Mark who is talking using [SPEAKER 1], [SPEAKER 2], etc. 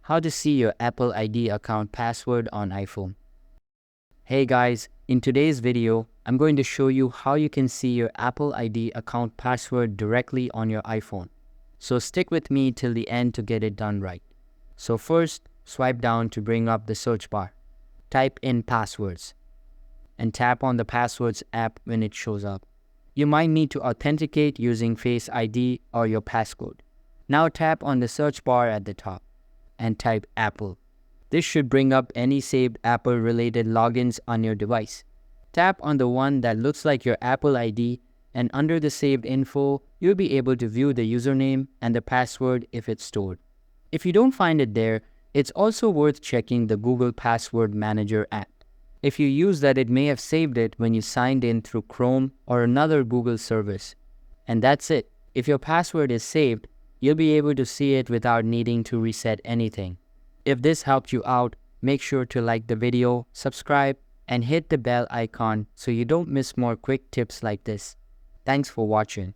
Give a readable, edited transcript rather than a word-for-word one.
[SPEAKER 1] How to see your Apple ID account password on iPhone. Hey guys, in today's video, I'm going to show you how you can see your Apple ID account password directly on your iPhone. So stick with me till the end to get it done right. So first, swipe down to bring up the search bar. Type in passwords and tap on the passwords app when it shows up. You might need to authenticate using Face ID or your passcode. Now tap on the search bar at the top and type Apple. This should bring up any saved Apple-related logins on your device. Tap on the one that looks like your Apple ID, and under the saved info, you'll be able to view the username and the password if it's stored. If you don't find it there, it's also worth checking the Google Password Manager app. If you use that, it may have saved it when you signed in through Chrome or another Google service. And that's it. If your password is saved, you'll be able to see it without needing to reset anything. If this helped you out, make sure to like the video, subscribe, and hit the bell icon so you don't miss more quick tips like this. Thanks for watching.